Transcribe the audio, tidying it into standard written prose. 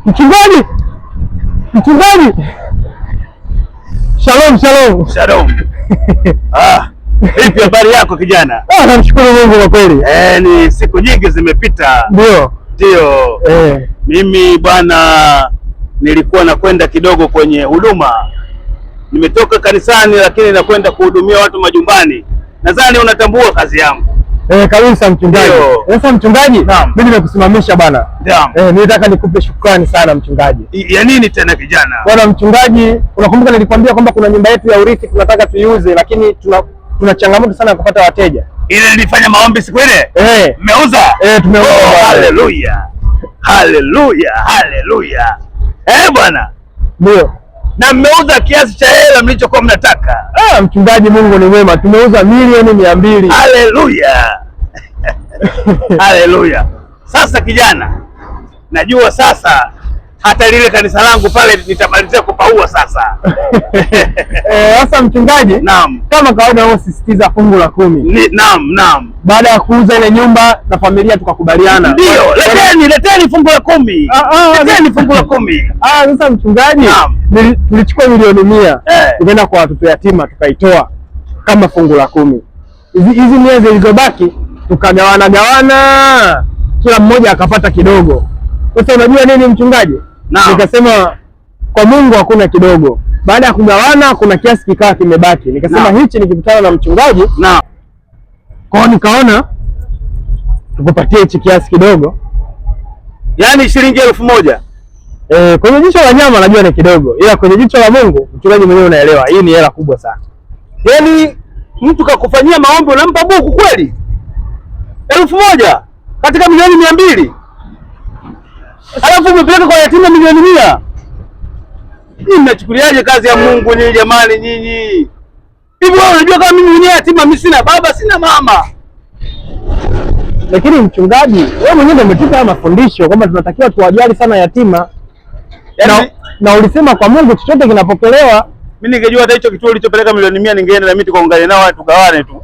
Mchungaji! Mchungaji! Shalom, shalom. Shalom. Vipi habari yako kijana? Namshukuru Mungu kwa kweli. Ni siku nyingi zimepita. Ndio. Mimi bwana nilikuwa nakwenda kidogo kwenye huduma. Nimetoka kanisani lakini nakwenda kuhudumia watu majumbani. Nadhani unatambua kazi yangu. Kabisa mchungaji. Sasa mchungaji, mimi nimekusimamisha bwana. Nilitaka nikupe shukrani sana mchungaji. Ya nini tena kijana? Bwana mchungaji, unakumbuka nilikwambia kwamba kuna nyumba yetu ya urithi tunataka tuiuze, lakini tuna changamoto sana ya kupata wateja. Ile nilifanya maombi siku ile? Mmeuza? Tumeuza. Haleluya. Haleluya, haleluya. Bwana. Ndio. Na mmeuza kiasi cha hela mlichokuwa mnataka. Mchungaji, Mungu ni mwema. Tumeuza milioni 200. Haleluya. Haleluya. Sasa kijana, najua sasa hata lile kanisa langu pale nitamalizia kupaua sasa. Sasa mchungaji, kama kawaida wewe usisitiza fungu la 10. Naam. Baada ya kuuza ile nyumba na familia tukakubaliana. Ndio, leteni fungu la 10. Leteni fungu la 10. Sasa mchungaji, tulichukua milioni 100 tukaenda kwa watoto yatima tukaitoa kama fungu la 10. Hizi miezi zilizobaki tukagawana, kila mmoja akapata kidogo. Sasa unajua nini mchungaji? Nikasema kwa Mungu hakuna kidogo. Baada ya kugawana kuna kiasi kikawa kimebaki. Nikasema hichi nikikutana na mchungaji, kwa nikaona tukupatie hichi kiasi kidogo. Yaani shilingi 1000. Kwenye jicho la nyama najua ni kidogo, ila kwenye jicho la Mungu mchungaji mwenyewe unaelewa, hii ni hela kubwa sana. Yaani mtu kakufanyia maombi unampa buku kweli? 1000 katika milioni 200. Alafu umepeleka kwa yatima milioni 100. Hii mnachukuliaje kazi ya Mungu nyinyi jamani nyinyi? Hivi wewe unajua kama mimi mwenyewe yatima, mimi sina baba, sina mama. Lakini mchungaji, wewe mwenyewe ndio umetupa mafundisho kwamba tunatakiwa tuwajali sana yatima. Na ulisema kwa Mungu chochote kinapokelewa. Mimi ningejua hata hicho kituo ulichopeleka milioni 100 ningeenda na mimi tukaungane nao tugawane tu.